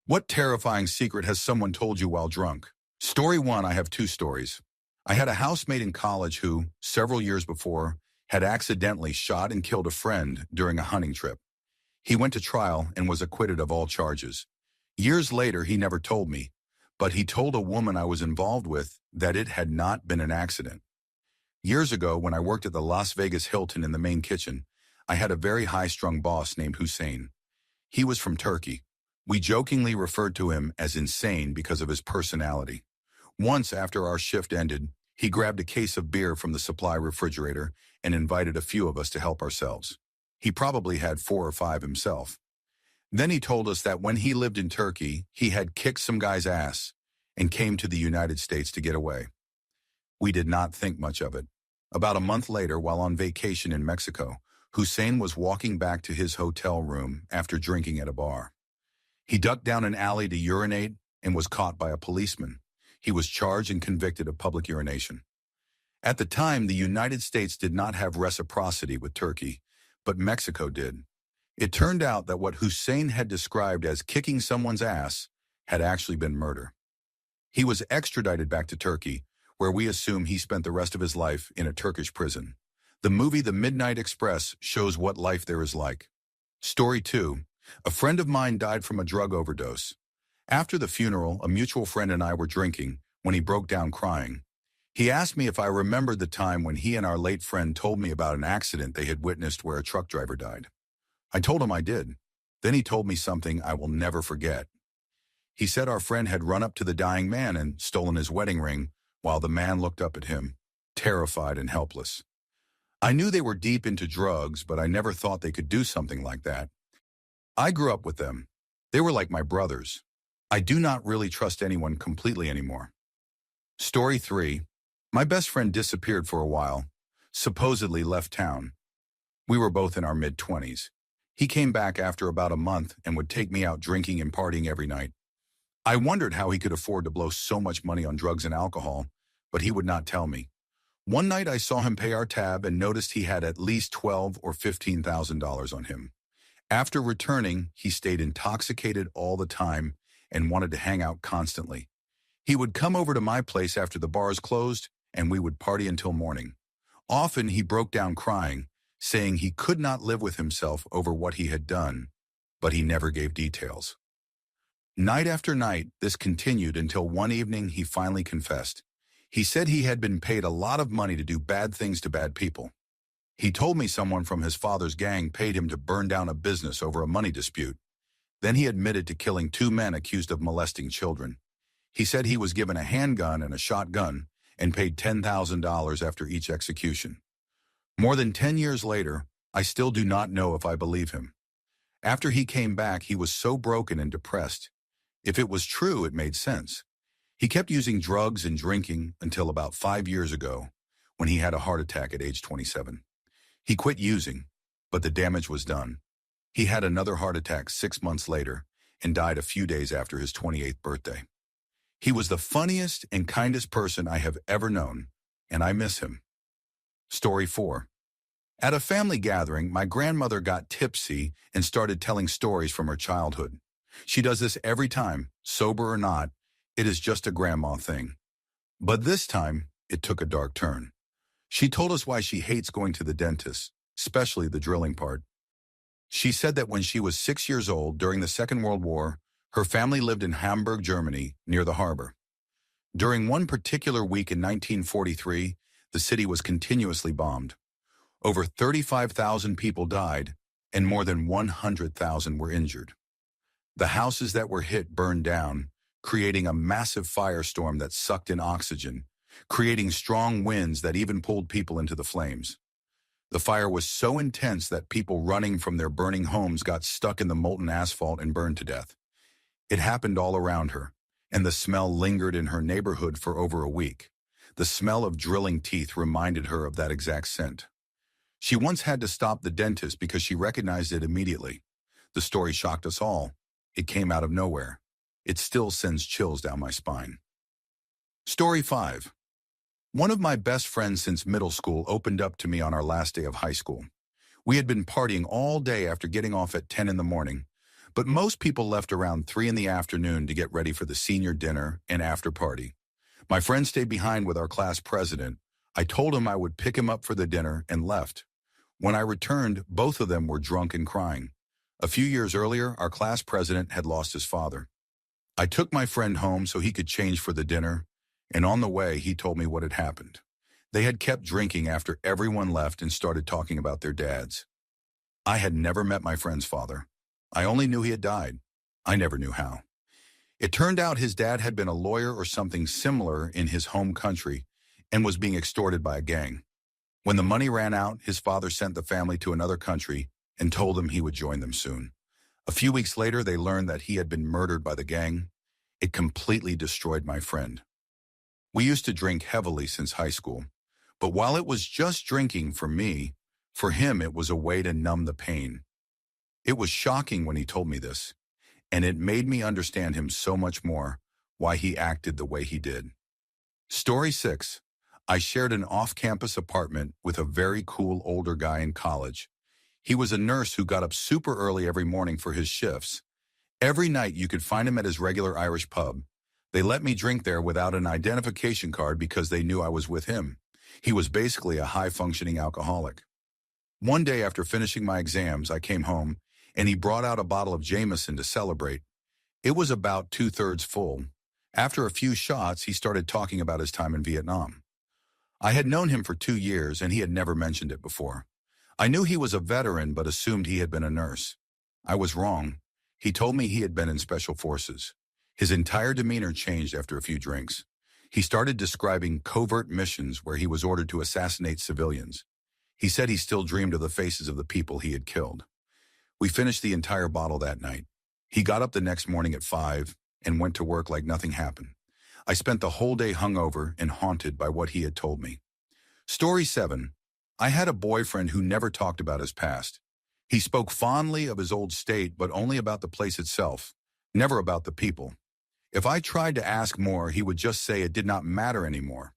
What terrifying secret has someone told you while drunk? Story 1, I have two stories. I had a housemate in college who, several years before, had accidentally shot and killed a friend during a hunting trip. He went to trial and was acquitted of all charges. Years later, he never told me, but he told a woman I was involved with that it had not been an accident. Years ago, when I worked at the Las Vegas Hilton in the main kitchen, I had a very high-strung boss named Hussein. He was from Turkey. We jokingly referred to him as insane because of his personality. Once after our shift ended, he grabbed a case of beer from the supply refrigerator and invited a few of us to help ourselves. He probably had 4 or 5 himself. Then he told us that when he lived in Turkey, he had kicked some guy's ass and came to the United States to get away. We did not think much of it. About a month later, while on vacation in Mexico, Hussein was walking back to his hotel room after drinking at a bar. He ducked down an alley to urinate and was caught by a policeman. He was charged and convicted of public urination. At the time, the United States did not have reciprocity with Turkey, but Mexico did. It turned out that what Hussein had described as kicking someone's ass had actually been murder. He was extradited back to Turkey, where we assume he spent the rest of his life in a Turkish prison. The movie The Midnight Express shows what life there is like. Story 2. A friend of mine died from a drug overdose. After the funeral, a mutual friend and I were drinking when he broke down crying. He asked me if I remembered the time when he and our late friend told me about an accident they had witnessed where a truck driver died. I told him I did. Then he told me something I will never forget. He said our friend had run up to the dying man and stolen his wedding ring while the man looked up at him, terrified and helpless. I knew they were deep into drugs, but I never thought they could do something like that. I grew up with them. They were like my brothers. I do not really trust anyone completely anymore. Story 3. My best friend disappeared for a while, supposedly left town. We were both in our mid-20s. He came back after about a month and would take me out drinking and partying every night. I wondered how he could afford to blow so much money on drugs and alcohol, but he would not tell me. One night I saw him pay our tab and noticed he had at least $12,000 or $15,000 on him. After returning, he stayed intoxicated all the time and wanted to hang out constantly. He would come over to my place after the bars closed, and we would party until morning. Often he broke down crying, saying he could not live with himself over what he had done, but he never gave details. Night after night, this continued until one evening he finally confessed. He said he had been paid a lot of money to do bad things to bad people. He told me someone from his father's gang paid him to burn down a business over a money dispute. Then he admitted to killing 2 men accused of molesting children. He said he was given a handgun and a shotgun and paid $10,000 after each execution. More than 10 years later, I still do not know if I believe him. After he came back, he was so broken and depressed. If it was true, it made sense. He kept using drugs and drinking until about 5 years ago, when he had a heart attack at age 27. He quit using, but the damage was done. He had another heart attack 6 months later and died a few days after his 28th birthday. He was the funniest and kindest person I have ever known, and I miss him. Story 4. At a family gathering, my grandmother got tipsy and started telling stories from her childhood. She does this every time, sober or not. It is just a grandma thing. But this time, it took a dark turn. She told us why she hates going to the dentist, especially the drilling part. She said that when she was 6 years old during the Second World War, her family lived in Hamburg, Germany, near the harbor. During one particular week in 1943, the city was continuously bombed. Over 35,000 people died, and more than 100,000 were injured. The houses that were hit burned down, creating a massive firestorm that sucked in oxygen, creating strong winds that even pulled people into the flames. The fire was so intense that people running from their burning homes got stuck in the molten asphalt and burned to death. It happened all around her, and the smell lingered in her neighborhood for over a week. The smell of drilling teeth reminded her of that exact scent. She once had to stop the dentist because she recognized it immediately. The story shocked us all. It came out of nowhere. It still sends chills down my spine. Story 5. One of my best friends since middle school opened up to me on our last day of high school. We had been partying all day after getting off at 10 in the morning, but most people left around 3 in the afternoon to get ready for the senior dinner and after party. My friend stayed behind with our class president. I told him I would pick him up for the dinner and left. When I returned, both of them were drunk and crying. A few years earlier, our class president had lost his father. I took my friend home so he could change for the dinner, and on the way, he told me what had happened. They had kept drinking after everyone left and started talking about their dads. I had never met my friend's father. I only knew he had died. I never knew how. It turned out his dad had been a lawyer or something similar in his home country and was being extorted by a gang. When the money ran out, his father sent the family to another country and told them he would join them soon. A few weeks later, they learned that he had been murdered by the gang. It completely destroyed my friend. We used to drink heavily since high school, but while it was just drinking for me, for him it was a way to numb the pain. It was shocking when he told me this, and it made me understand him so much more, why he acted the way he did. Story 6. I shared an off-campus apartment with a very cool older guy in college. He was a nurse who got up super early every morning for his shifts. Every night you could find him at his regular Irish pub. They let me drink there without an identification card because they knew I was with him. He was basically a high-functioning alcoholic. One day after finishing my exams, I came home, and he brought out a bottle of Jameson to celebrate. It was about 2/3 full. After a few shots, he started talking about his time in Vietnam. I had known him for 2 years, and he had never mentioned it before. I knew he was a veteran, but assumed he had been a nurse. I was wrong. He told me he had been in special forces. His entire demeanor changed after a few drinks. He started describing covert missions where he was ordered to assassinate civilians. He said he still dreamed of the faces of the people he had killed. We finished the entire bottle that night. He got up the next morning at 5 and went to work like nothing happened. I spent the whole day hungover and haunted by what he had told me. Story 7. I had a boyfriend who never talked about his past. He spoke fondly of his old state, but only about the place itself, never about the people. If I tried to ask more, he would just say it did not matter anymore.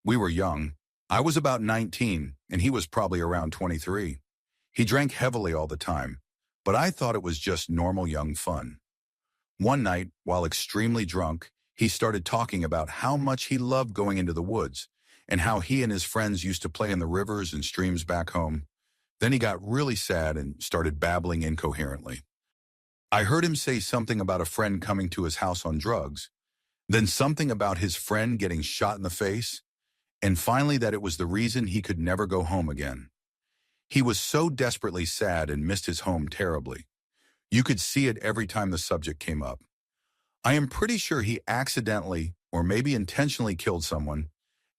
We were young. I was about 19, and he was probably around 23. He drank heavily all the time, but I thought it was just normal young fun. One night, while extremely drunk, he started talking about how much he loved going into the woods and how he and his friends used to play in the rivers and streams back home. Then he got really sad and started babbling incoherently. I heard him say something about a friend coming to his house on drugs, then something about his friend getting shot in the face, and finally that it was the reason he could never go home again. He was so desperately sad and missed his home terribly. You could see it every time the subject came up. I am pretty sure he accidentally, or maybe intentionally, killed someone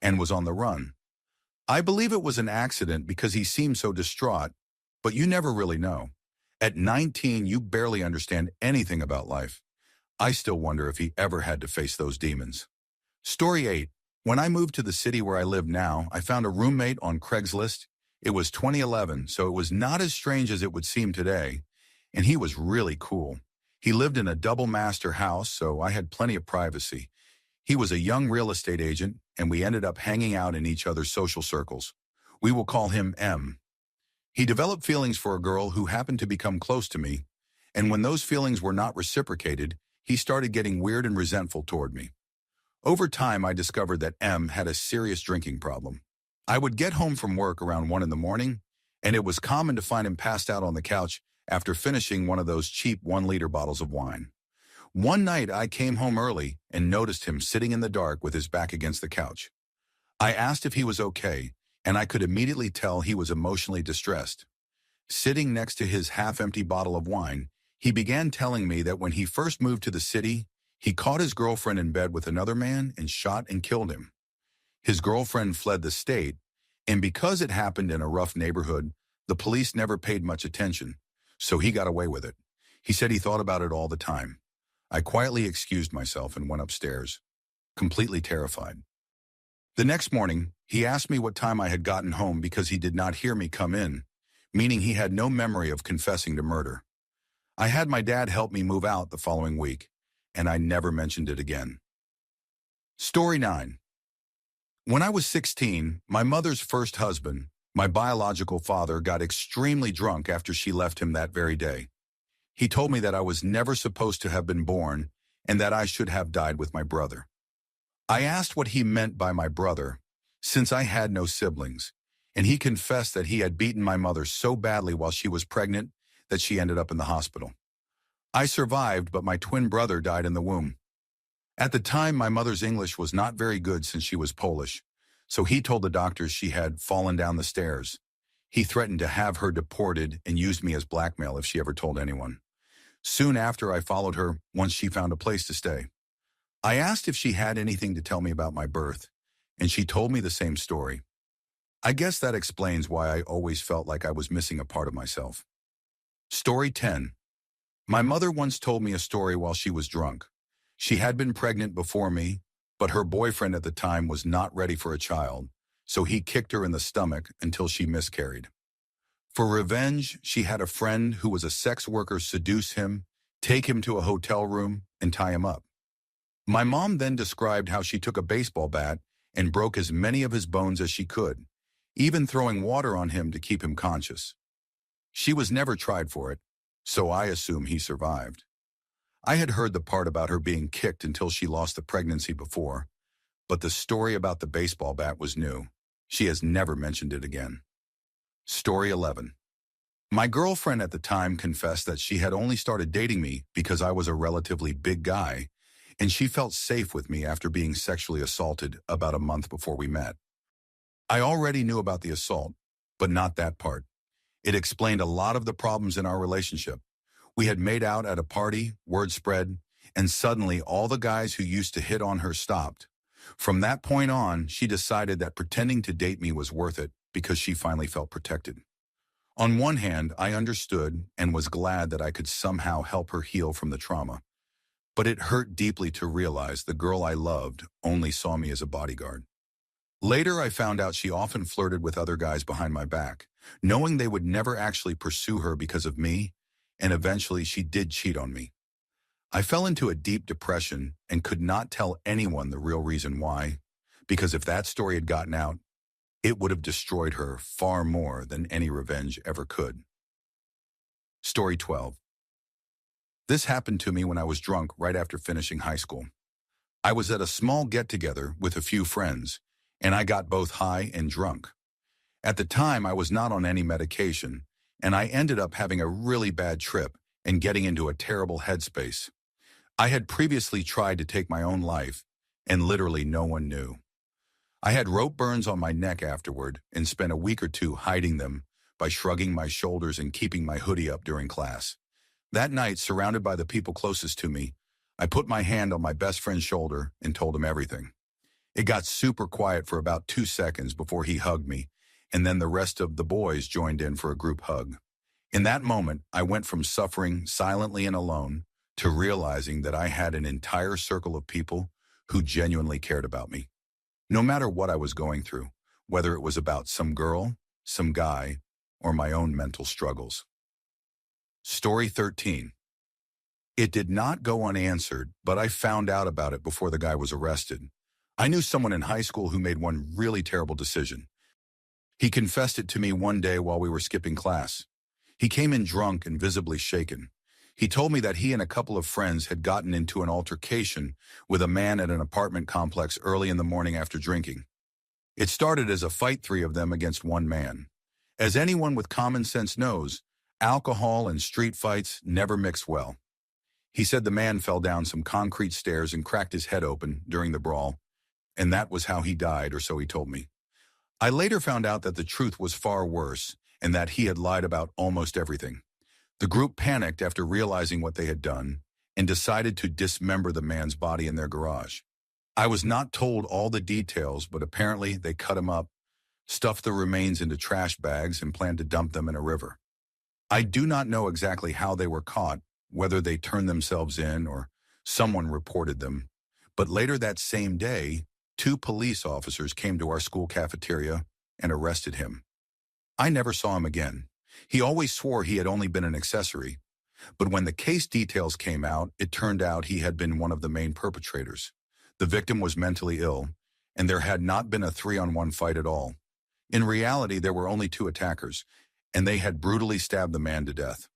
and was on the run. I believe it was an accident because he seemed so distraught, but you never really know. At 19, you barely understand anything about life. I still wonder if he ever had to face those demons. Story 8. When I moved to the city where I live now, I found a roommate on Craigslist. It was 2011, so it was not as strange as it would seem today, and he was really cool. He lived in a double-master house, so I had plenty of privacy. He was a young real estate agent, and we ended up hanging out in each other's social circles. We will call him M. He developed feelings for a girl who happened to become close to me, and when those feelings were not reciprocated, he started getting weird and resentful toward me. Over time, I discovered that M had a serious drinking problem. I would get home from work around 1 in the morning, and it was common to find him passed out on the couch after finishing one of those cheap 1-liter bottles of wine. One night, I came home early and noticed him sitting in the dark with his back against the couch. I asked if he was okay, and I could immediately tell he was emotionally distressed. Sitting next to his half-empty bottle of wine, he began telling me that when he first moved to the city, he caught his girlfriend in bed with another man and shot and killed him. His girlfriend fled the state, and because it happened in a rough neighborhood, the police never paid much attention, so he got away with it. He said he thought about it all the time. I quietly excused myself and went upstairs, completely terrified. The next morning, he asked me what time I had gotten home because he did not hear me come in, meaning he had no memory of confessing to murder. I had my dad help me move out the following week, and I never mentioned it again. Story 9. When I was 16, my mother's first husband, my biological father, got extremely drunk after she left him that very day. He told me that I was never supposed to have been born and that I should have died with my brother. I asked what he meant by my brother, since I had no siblings, and he confessed that he had beaten my mother so badly while she was pregnant that she ended up in the hospital. I survived, but my twin brother died in the womb. At the time, my mother's English was not very good since she was Polish, so he told the doctors she had fallen down the stairs. He threatened to have her deported and used me as blackmail if she ever told anyone. Soon after, I followed her once she found a place to stay. I asked if she had anything to tell me about my birth, and she told me the same story. I guess that explains why I always felt like I was missing a part of myself. Story 10. My mother once told me a story while she was drunk. She had been pregnant before me, but her boyfriend at the time was not ready for a child, so he kicked her in the stomach until she miscarried. For revenge, she had a friend who was a sex worker seduce him, take him to a hotel room, and tie him up. My mom then described how she took a baseball bat and broke as many of his bones as she could, even throwing water on him to keep him conscious. She was never tried for it, so I assume he survived. I had heard the part about her being kicked until she lost the pregnancy before, but the story about the baseball bat was new. She has never mentioned it again. Story 11. My girlfriend at the time confessed that she had only started dating me because I was a relatively big guy, and she felt safe with me after being sexually assaulted about a month before we met. I already knew about the assault, but not that part. It explained a lot of the problems in our relationship. We had made out at a party, word spread, and suddenly all the guys who used to hit on her stopped. From that point on, she decided that pretending to date me was worth it because she finally felt protected. On one hand, I understood and was glad that I could somehow help her heal from the trauma. But it hurt deeply to realize the girl I loved only saw me as a bodyguard. Later, I found out she often flirted with other guys behind my back, knowing they would never actually pursue her because of me, and eventually she did cheat on me. I fell into a deep depression and could not tell anyone the real reason why, because if that story had gotten out, it would have destroyed her far more than any revenge ever could. Story 12. This happened to me when I was drunk right after finishing high school. I was at a small get-together with a few friends, and I got both high and drunk. At the time, I was not on any medication, and I ended up having a really bad trip and getting into a terrible headspace. I had previously tried to take my own life, and literally no one knew. I had rope burns on my neck afterward and spent a week or two hiding them by shrugging my shoulders and keeping my hoodie up during class. That night, surrounded by the people closest to me, I put my hand on my best friend's shoulder and told him everything. It got super quiet for about 2 seconds before he hugged me, and then the rest of the boys joined in for a group hug. In that moment, I went from suffering silently and alone to realizing that I had an entire circle of people who genuinely cared about me. No matter what I was going through, whether it was about some girl, some guy, or my own mental struggles. Story 13. It did not go unanswered, but I found out about it before the guy was arrested. I knew someone in high school who made one really terrible decision. He confessed it to me one day while we were skipping class. He came in drunk and visibly shaken. He told me that he and a couple of friends had gotten into an altercation with a man at an apartment complex early in the morning after drinking. It started as a fight, 3 of them against one man. As anyone with common sense knows, alcohol and street fights never mix well. He said the man fell down some concrete stairs and cracked his head open during the brawl, and that was how he died, or so he told me. I later found out that the truth was far worse, and that he had lied about almost everything. The group panicked after realizing what they had done, and decided to dismember the man's body in their garage. I was not told all the details, but apparently they cut him up, stuffed the remains into trash bags, and planned to dump them in a river. I do not know exactly how they were caught, whether they turned themselves in or someone reported them, but later that same day, 2 police officers came to our school cafeteria and arrested him. I never saw him again. He always swore he had only been an accessory, but when the case details came out, it turned out he had been one of the main perpetrators. The victim was mentally ill, and there had not been a 3-on-1 fight at all. In reality, there were only 2 attackers, and they had brutally stabbed the man to death.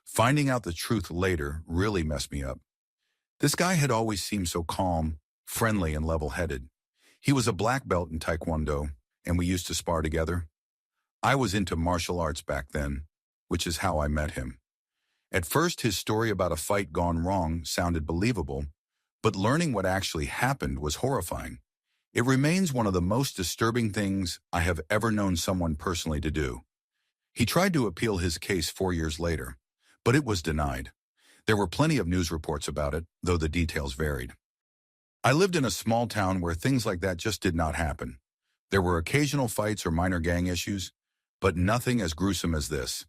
Finding out the truth later really messed me up. This guy had always seemed so calm, friendly, and level-headed. He was a black belt in Taekwondo, and we used to spar together. I was into martial arts back then, which is how I met him. At first, his story about a fight gone wrong sounded believable, but learning what actually happened was horrifying. It remains one of the most disturbing things I have ever known someone personally to do. He tried to appeal his case 4 years later, but it was denied. There were plenty of news reports about it, though the details varied. I lived in a small town where things like that just did not happen. There were occasional fights or minor gang issues, but nothing as gruesome as this.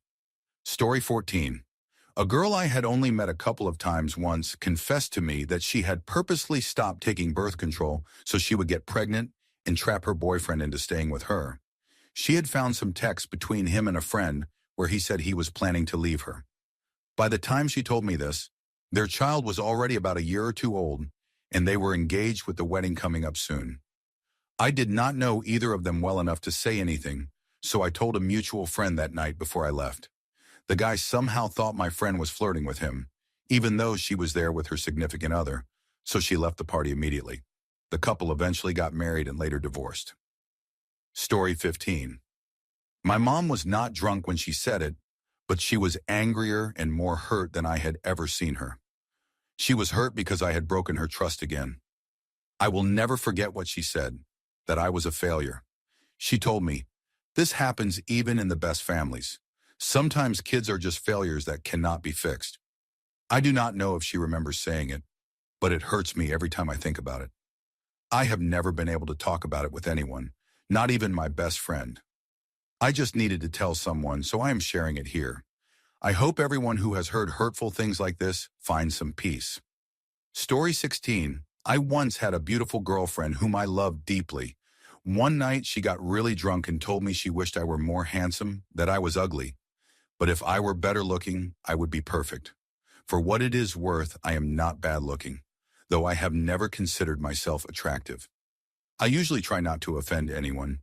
Story 14. A girl I had only met a couple of times once confessed to me that she had purposely stopped taking birth control so she would get pregnant and trap her boyfriend into staying with her. She had found some texts between him and a friend where he said he was planning to leave her. By the time she told me this, their child was already about a year or two old, and they were engaged with the wedding coming up soon. I did not know either of them well enough to say anything, so I told a mutual friend that night before I left. The guy somehow thought my friend was flirting with him, even though she was there with her significant other, so she left the party immediately. The couple eventually got married and later divorced. Story 15. My mom was not drunk when she said it, but she was angrier and more hurt than I had ever seen her. She was hurt because I had broken her trust again. I will never forget what she said, that I was a failure. She told me, "This happens even in the best families. Sometimes kids are just failures that cannot be fixed." I do not know if she remembers saying it, but it hurts me every time I think about it. I have never been able to talk about it with anyone, not even my best friend. I just needed to tell someone, so I am sharing it here. I hope everyone who has heard hurtful things like this finds some peace. Story 16. I once had a beautiful girlfriend whom I loved deeply. One night she got really drunk and told me she wished I were more handsome, that I was ugly. But if I were better looking, I would be perfect. For what it is worth, I am not bad looking, though I have never considered myself attractive. I usually try not to offend anyone,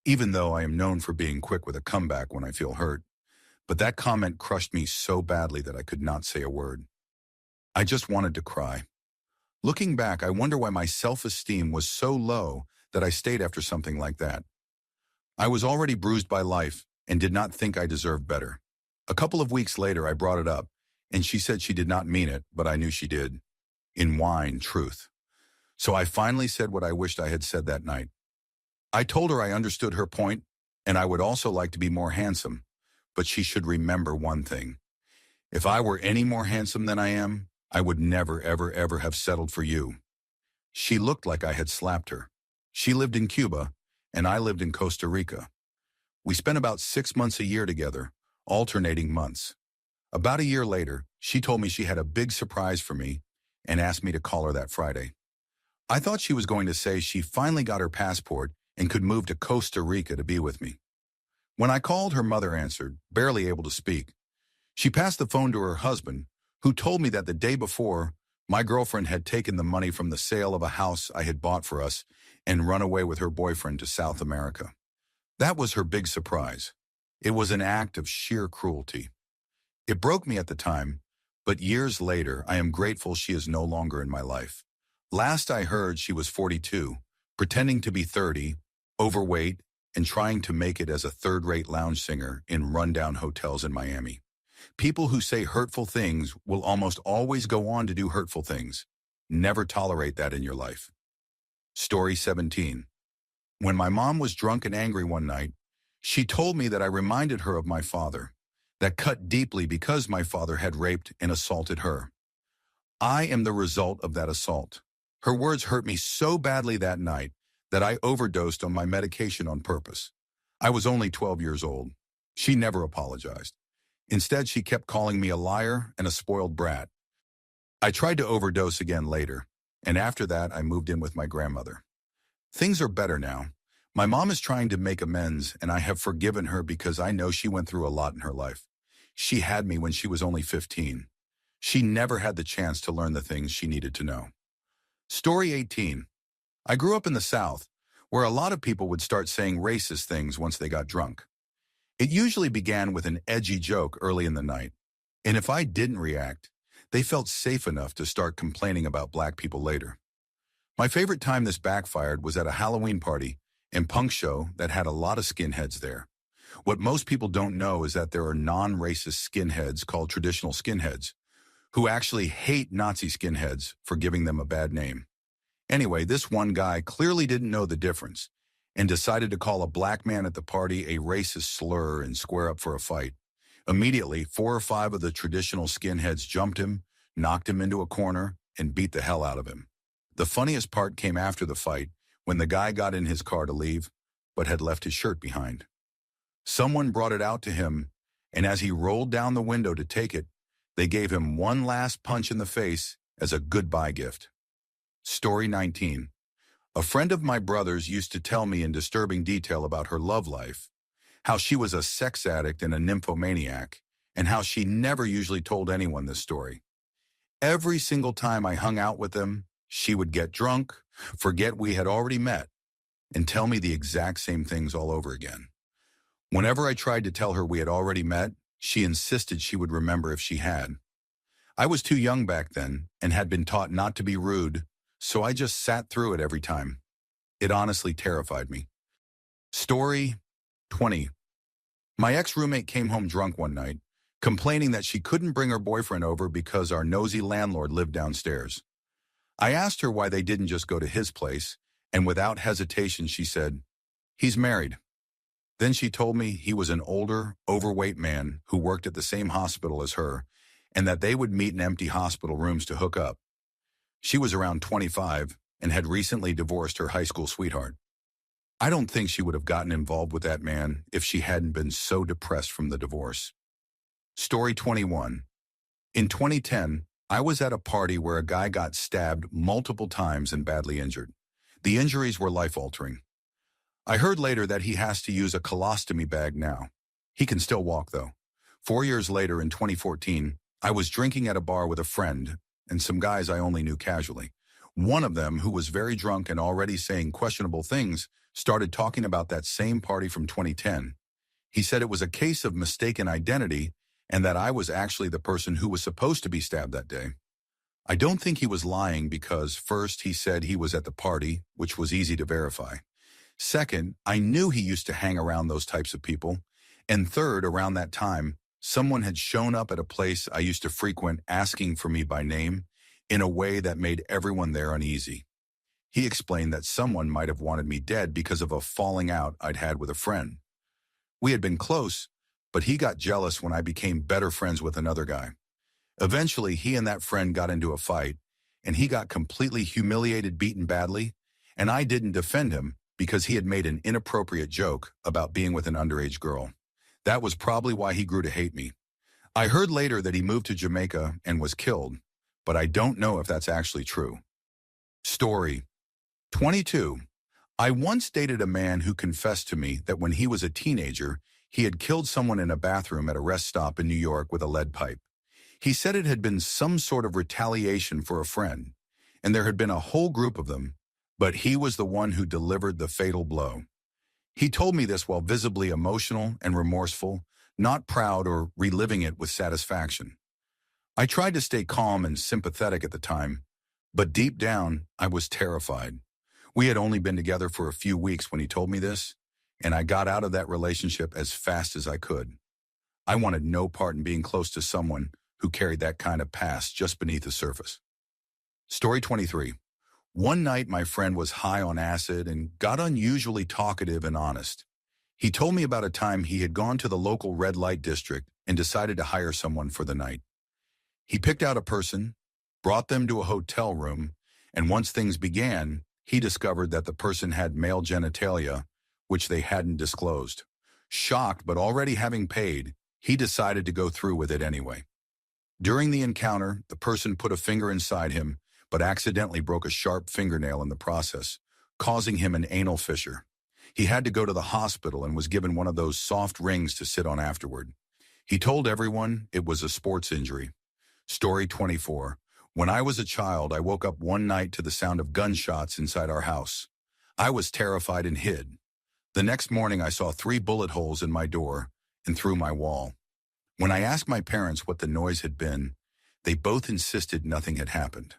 even though I am known for being quick with a comeback when I feel hurt. But that comment crushed me so badly that I could not say a word. I just wanted to cry. Looking back, I wonder why my self-esteem was so low that I stayed after something like that. I was already bruised by life and did not think I deserved better. A couple of weeks later, I brought it up, and she said she did not mean it, but I knew she did. In wine, truth. So I finally said what I wished I had said that night. I told her I understood her point, and I would also like to be more handsome, but she should remember one thing. If I were any more handsome than I am, I would never, ever, ever have settled for you. She looked like I had slapped her. She lived in Cuba, and I lived in Costa Rica. We spent about 6 months a year together, alternating months. About a year later, she told me she had a big surprise for me and asked me to call her that Friday. I thought she was going to say she finally got her passport and could move to Costa Rica to be with me. When I called, her mother answered, barely able to speak. She passed the phone to her husband, who told me that the day before, my girlfriend had taken the money from the sale of a house I had bought for us and run away with her boyfriend to South America. That was her big surprise. It was an act of sheer cruelty. It broke me at the time, but years later, I am grateful she is no longer in my life. Last I heard, she was 42, pretending to be 30, overweight, and trying to make it as a third-rate lounge singer in rundown hotels in Miami. People who say hurtful things will almost always go on to do hurtful things. Never tolerate that in your life. Story 17. When my mom was drunk and angry one night, she told me that I reminded her of my father. That cut deeply because my father had raped and assaulted her. I am the result of that assault. Her words hurt me so badly that night that I overdosed on my medication on purpose. I was only 12 years old. She never apologized. Instead, she kept calling me a liar and a spoiled brat. I tried to overdose again later, and after that, I moved in with my grandmother. Things are better now. My mom is trying to make amends, and I have forgiven her because I know she went through a lot in her life. She had me when she was only 15. She never had the chance to learn the things she needed to know. Story 18. I grew up in the South, where a lot of people would start saying racist things once they got drunk. It usually began with an edgy joke early in the night. And if I didn't react, they felt safe enough to start complaining about black people later. My favorite time this backfired was at a Halloween party and punk show that had a lot of skinheads there. What most people don't know is that there are non-racist skinheads called traditional skinheads who actually hate Nazi skinheads for giving them a bad name. Anyway, this one guy clearly didn't know the difference and decided to call a black man at the party a racist slur and square up for a fight. Immediately, 4 or 5 of the traditional skinheads jumped him, knocked him into a corner, and beat the hell out of him. The funniest part came after the fight, when the guy got in his car to leave, but had left his shirt behind. Someone brought it out to him, and as he rolled down the window to take it, they gave him one last punch in the face as a goodbye gift. Story 19. A friend of my brother's used to tell me in disturbing detail about her love life, how she was a sex addict and a nymphomaniac, and how she never usually told anyone this story. Every single time I hung out with them, she would get drunk, forget we had already met, and tell me the exact same things all over again. Whenever I tried to tell her we had already met, she insisted she would remember if she had. I was too young back then and had been taught not to be rude, so I just sat through it every time. It honestly terrified me. Story 20. My ex-roommate came home drunk one night, complaining that she couldn't bring her boyfriend over because our nosy landlord lived downstairs. I asked her why they didn't just go to his place, and without hesitation she said, "He's married." Then she told me he was an older, overweight man who worked at the same hospital as her, and that they would meet in empty hospital rooms to hook up. She was around 25 and had recently divorced her high school sweetheart. I don't think she would have gotten involved with that man if she hadn't been so depressed from the divorce. Story 21. In 2010, I was at a party where a guy got stabbed multiple times and badly injured. The injuries were life-altering. I heard later that he has to use a colostomy bag now. He can still walk, though. 4 years later, in 2014, I was drinking at a bar with a friend and some guys I only knew casually. One of them, who was very drunk and already saying questionable things, started talking about that same party from 2010. He said it was a case of mistaken identity and that I was actually the person who was supposed to be stabbed that day. I don't think he was lying because, first, he said he was at the party, which was easy to verify. Second, I knew he used to hang around those types of people. And third, around that time, someone had shown up at a place I used to frequent asking for me by name in a way that made everyone there uneasy. He explained that someone might have wanted me dead because of a falling out I'd had with a friend. We had been close, but he got jealous when I became better friends with another guy. Eventually, he and that friend got into a fight, and he got completely humiliated, beaten badly, and I didn't defend him because he had made an inappropriate joke about being with an underage girl. That was probably why he grew to hate me. I heard later that he moved to Jamaica and was killed, but I don't know if that's actually true. Story 22. I once dated a man who confessed to me that when he was a teenager, he had killed someone in a bathroom at a rest stop in New York with a lead pipe. He said it had been some sort of retaliation for a friend, and there had been a whole group of them, but he was the one who delivered the fatal blow. He told me this while visibly emotional and remorseful, not proud or reliving it with satisfaction. I tried to stay calm and sympathetic at the time, but deep down, I was terrified. We had only been together for a few weeks when he told me this, and I got out of that relationship as fast as I could. I wanted no part in being close to someone who carried that kind of past just beneath the surface. Story 23. One night, my friend was high on acid and got unusually talkative and honest. He told me about a time he had gone to the local red light district and decided to hire someone for the night. He picked out a person, brought them to a hotel room, and once things began, he discovered that the person had male genitalia, which they hadn't disclosed. Shocked but already having paid, he decided to go through with it anyway. During the encounter, the person put a finger inside him, but accidentally broke a sharp fingernail in the process, causing him an anal fissure. He had to go to the hospital and was given one of those soft rings to sit on afterward. He told everyone it was a sports injury. Story 24. When I was a child, I woke up one night to the sound of gunshots inside our house. I was terrified and hid. The next morning, I saw 3 bullet holes in my door and through my wall. When I asked my parents what the noise had been, they both insisted nothing had happened.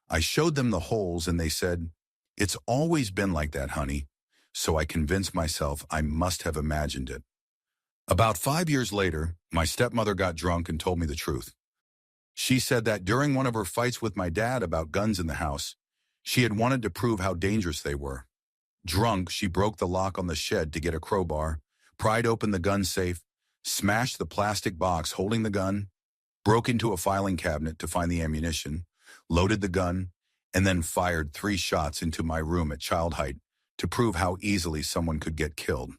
I showed them the holes and they said, "It's always been like that, honey." So I convinced myself I must have imagined it. About 5 years later, my stepmother got drunk and told me the truth. She said that during one of her fights with my dad about guns in the house, she had wanted to prove how dangerous they were. Drunk, she broke the lock on the shed to get a crowbar, pried open the gun safe, smashed the plastic box holding the gun, broke into a filing cabinet to find the ammunition, loaded the gun, and then fired 3 shots into my room at child height to prove how easily someone could get killed.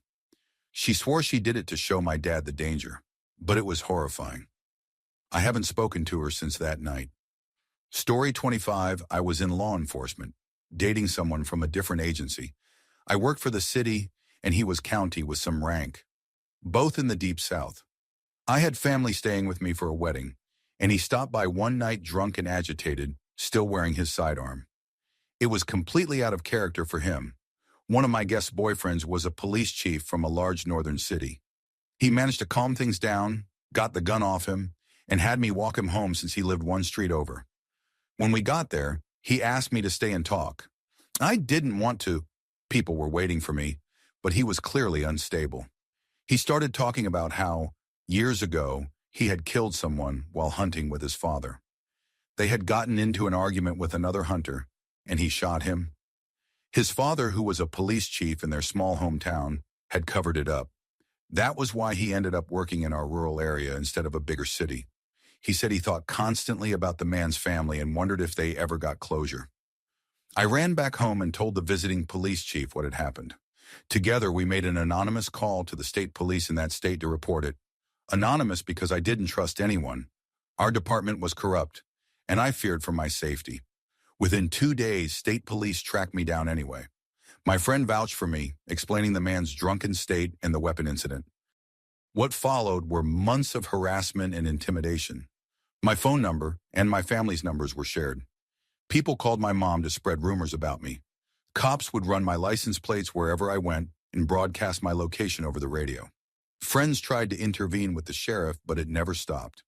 She swore she did it to show my dad the danger, but it was horrifying. I haven't spoken to her since that night. Story 25, I was in law enforcement, dating someone from a different agency. I worked for the city, and he was county with some rank, both in the Deep South. I had family staying with me for a wedding, and he stopped by one night drunk and agitated, still wearing his sidearm. It was completely out of character for him. One of my guest boyfriends was a police chief from a large northern city. He managed to calm things down, got the gun off him, and had me walk him home since he lived one street over. When we got there, he asked me to stay and talk. I didn't want to. People were waiting for me, but he was clearly unstable. He started talking about how, years ago, he had killed someone while hunting with his father. They had gotten into an argument with another hunter, and he shot him. His father, who was a police chief in their small hometown, had covered it up. That was why he ended up working in our rural area instead of a bigger city. He said he thought constantly about the man's family and wondered if they ever got closure. I ran back home and told the visiting police chief what had happened. Together, we made an anonymous call to the state police in that state to report it. Anonymous because I didn't trust anyone. Our department was corrupt, and I feared for my safety. Within 2 days, state police tracked me down anyway. My friend vouched for me, explaining the man's drunken state and the weapon incident. What followed were months of harassment and intimidation. My phone number and my family's numbers were shared. People called my mom to spread rumors about me. Cops would run my license plates wherever I went and broadcast my location over the radio. Friends tried to intervene with the sheriff, but it never stopped.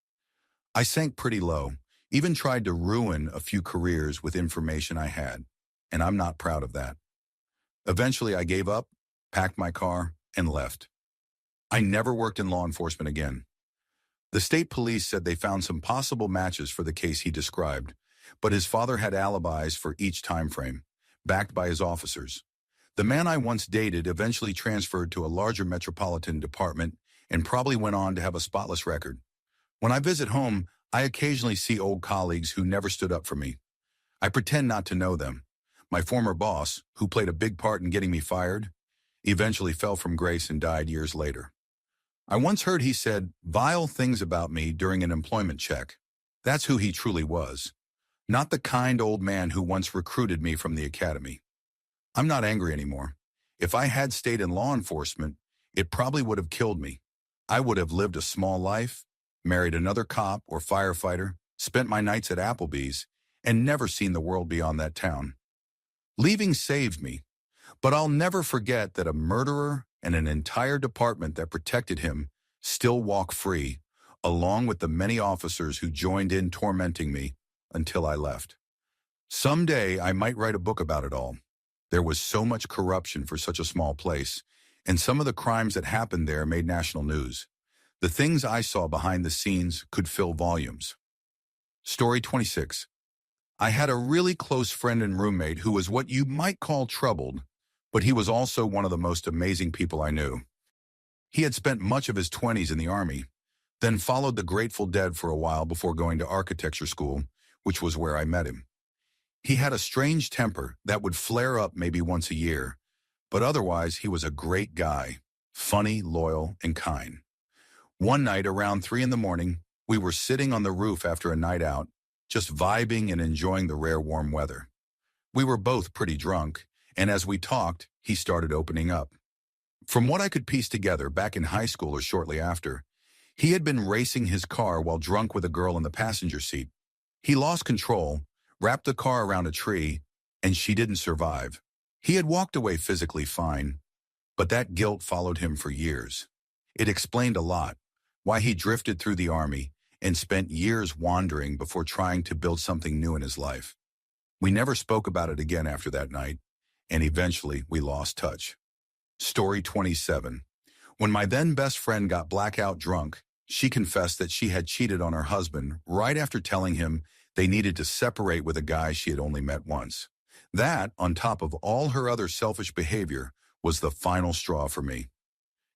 I sank pretty low, even tried to ruin a few careers with information I had, and I'm not proud of that. Eventually, I gave up, packed my car, and left. I never worked in law enforcement again. The state police said they found some possible matches for the case he described, but his father had alibis for each time frame, backed by his officers. The man I once dated eventually transferred to a larger metropolitan department and probably went on to have a spotless record. When I visit home, I occasionally see old colleagues who never stood up for me. I pretend not to know them. My former boss, who played a big part in getting me fired, eventually fell from grace and died years later. I once heard he said vile things about me during an employment check. That's who he truly was. Not the kind old man who once recruited me from the academy. I'm not angry anymore. If I had stayed in law enforcement, it probably would have killed me. I would have lived a small life, married another cop or firefighter, spent my nights at Applebee's, and never seen the world beyond that town. Leaving saved me, but I'll never forget that a murderer and an entire department that protected him still walk free, along with the many officers who joined in tormenting me until I left. Someday I might write a book about it all. There was so much corruption for such a small place, and some of the crimes that happened there made national news. The things I saw behind the scenes could fill volumes. Story 26. I had a really close friend and roommate who was what you might call troubled, but he was also one of the most amazing people I knew. He had spent much of his 20s in the Army, then followed the Grateful Dead for a while before going to architecture school, which was where I met him. He had a strange temper that would flare up maybe once a year, but otherwise he was a great guy, funny, loyal, and kind. One night around 3 a.m, we were sitting on the roof after a night out, just vibing and enjoying the rare warm weather. We were both pretty drunk, and as we talked, he started opening up. From what I could piece together back in high school or shortly after, he had been racing his car while drunk with a girl in the passenger seat. He lost control, wrapped the car around a tree, and she didn't survive. He had walked away physically fine, but that guilt followed him for years. It explained a lot. why he drifted through the army and spent years wandering before trying to build something new in his life. We never spoke about it again after that night, and eventually we lost touch. Story 27. When my then best friend got blackout drunk, she confessed that she had cheated on her husband right after telling him they needed to separate with a guy she had only met once. That, on top of all her other selfish behavior, was the final straw for me.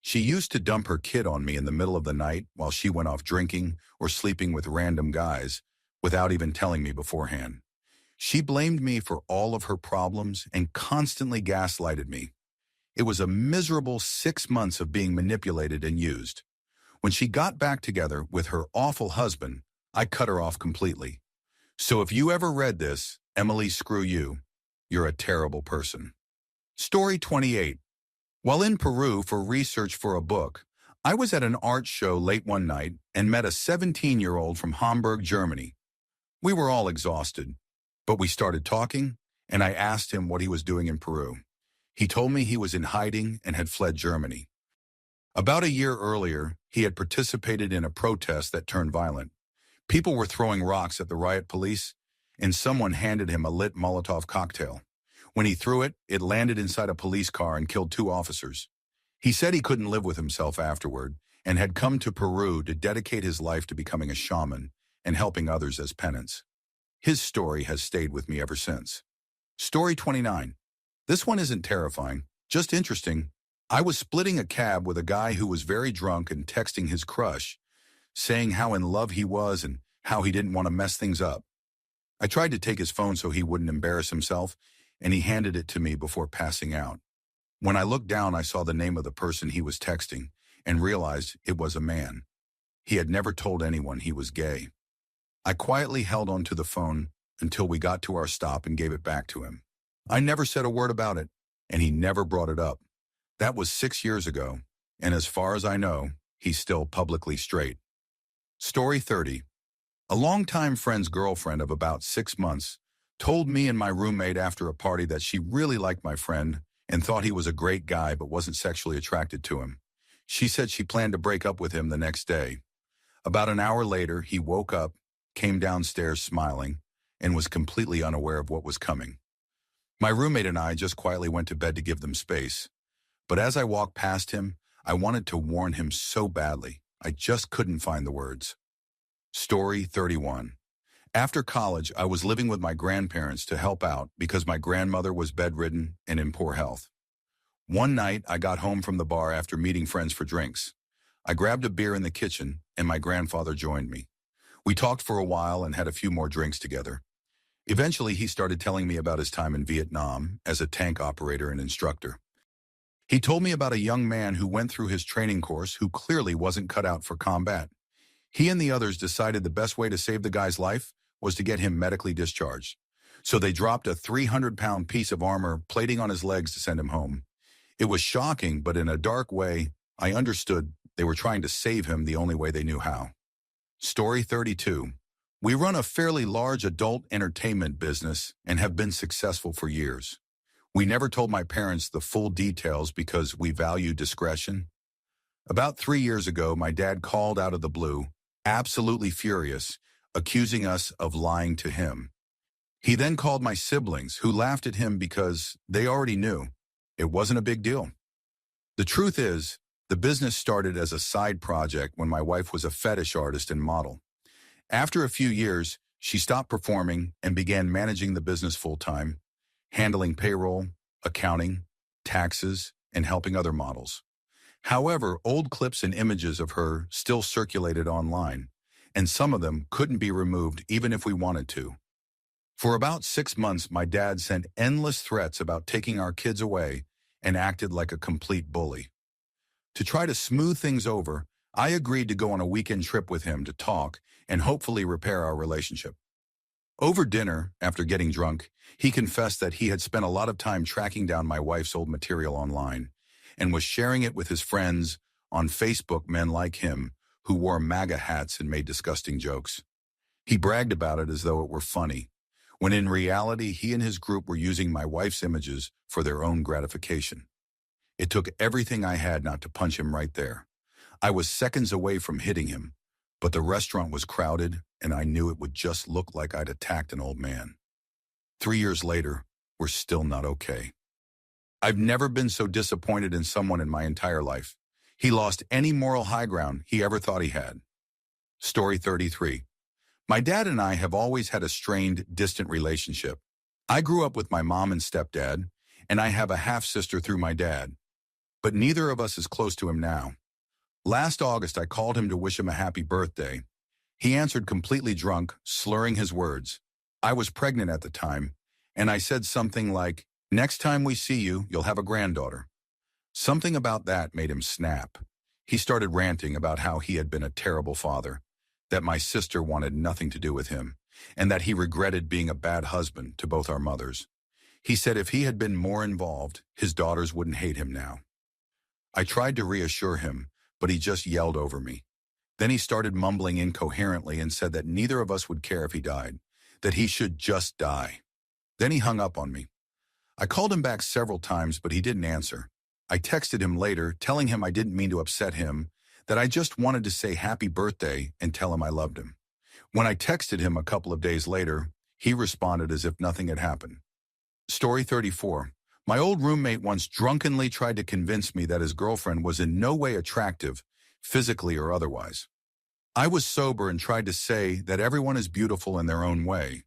She used to dump her kid on me in the middle of the night while she went off drinking or sleeping with random guys without even telling me beforehand. She blamed me for all of her problems and constantly gaslighted me. It was a miserable 6 months of being manipulated and used. When she got back together with her awful husband, I cut her off completely. So if you ever read this, Emily, screw you. You're a terrible person. Story 28. While in Peru for research for a book, I was at an art show late one night and met a 17-year-old from Hamburg, Germany. We were all exhausted, but we started talking, and I asked him what he was doing in Peru. He told me he was in hiding and had fled Germany. About a year earlier, he had participated in a protest that turned violent. People were throwing rocks at the riot police, and someone handed him a lit Molotov cocktail. When he threw it, it landed inside a police car and killed 2 officers. He said he couldn't live with himself afterward and had come to Peru to dedicate his life to becoming a shaman and helping others as penance. His story has stayed with me ever since. Story 29. This one isn't terrifying, just interesting. I was splitting a cab with a guy who was very drunk and texting his crush, saying how in love he was and how he didn't want to mess things up. I tried to take his phone so he wouldn't embarrass himself, and he handed it to me before passing out. When I looked down, I saw the name of the person he was texting and realized it was a man. He had never told anyone he was gay. I quietly held onto the phone until we got to our stop and gave it back to him. I never said a word about it, and he never brought it up. That was 6 years ago, and as far as I know, he's still publicly straight. Story 30. A longtime friend's girlfriend of about 6 months told me and my roommate after a party that she really liked my friend and thought he was a great guy but wasn't sexually attracted to him. She said she planned to break up with him the next day. About an hour later, he woke up, came downstairs smiling, and was completely unaware of what was coming. My roommate and I just quietly went to bed to give them space. But as I walked past him, I wanted to warn him so badly. I just couldn't find the words. Story 31. After college, I was living with my grandparents to help out because my grandmother was bedridden and in poor health. One night, I got home from the bar after meeting friends for drinks. I grabbed a beer in the kitchen, and my grandfather joined me. We talked for a while and had a few more drinks together. Eventually, he started telling me about his time in Vietnam as a tank operator and instructor. He told me about a young man who went through his training course who clearly wasn't cut out for combat. He and the others decided the best way to save the guy's life was to get him medically discharged. So they dropped a 300-pound piece of armor plating on his legs to send him home. It was shocking, but in a dark way, I understood they were trying to save him the only way they knew how. Story 32. We run a fairly large adult entertainment business and have been successful for years. We never told my parents the full details because we value discretion. About 3 years ago, my dad called out of the blue, absolutely furious, accusing us of lying to him. He then called my siblings, who laughed at him because they already knew. It wasn't a big deal. The truth is, the business started as a side project when my wife was a fetish artist and model. After a few years, she stopped performing and began managing the business full-time, handling payroll, accounting, taxes, and helping other models. However, old clips and images of her still circulated online, and some of them couldn't be removed even if we wanted to. For about 6 months, my dad sent endless threats about taking our kids away and acted like a complete bully. To try to smooth things over, I agreed to go on a weekend trip with him to talk and hopefully repair our relationship. Over dinner, after getting drunk, he confessed that he had spent a lot of time tracking down my wife's old material online and was sharing it with his friends on Facebook, men like him who wore MAGA hats and made disgusting jokes. He bragged about it as though it were funny, when in reality he and his group were using my wife's images for their own gratification. It took everything I had not to punch him right there. I was seconds away from hitting him, but the restaurant was crowded and I knew it would just look like I'd attacked an old man. 3 years later, we're still not okay. I've never been so disappointed in someone in my entire life. He lost any moral high ground he ever thought he had. Story 33. My dad and I have always had a strained, distant relationship. I grew up with my mom and stepdad, and I have a half-sister through my dad. But neither of us is close to him now. Last August, I called him to wish him a happy birthday. He answered completely drunk, slurring his words. I was pregnant at the time, and I said something like, "Next time we see you, you'll have a granddaughter." Something about that made him snap. He started ranting about how he had been a terrible father, that my sister wanted nothing to do with him, and that he regretted being a bad husband to both our mothers. He said if he had been more involved, his daughters wouldn't hate him now. I tried to reassure him, but he just yelled over me. Then he started mumbling incoherently and said that neither of us would care if he died, that he should just die. Then he hung up on me. I called him back several times, but he didn't answer. I texted him later, telling him I didn't mean to upset him, that I just wanted to say happy birthday and tell him I loved him. When I texted him a couple of days later, he responded as if nothing had happened. Story 34. My old roommate once drunkenly tried to convince me that his girlfriend was in no way attractive, physically or otherwise. I was sober and tried to say that everyone is beautiful in their own way,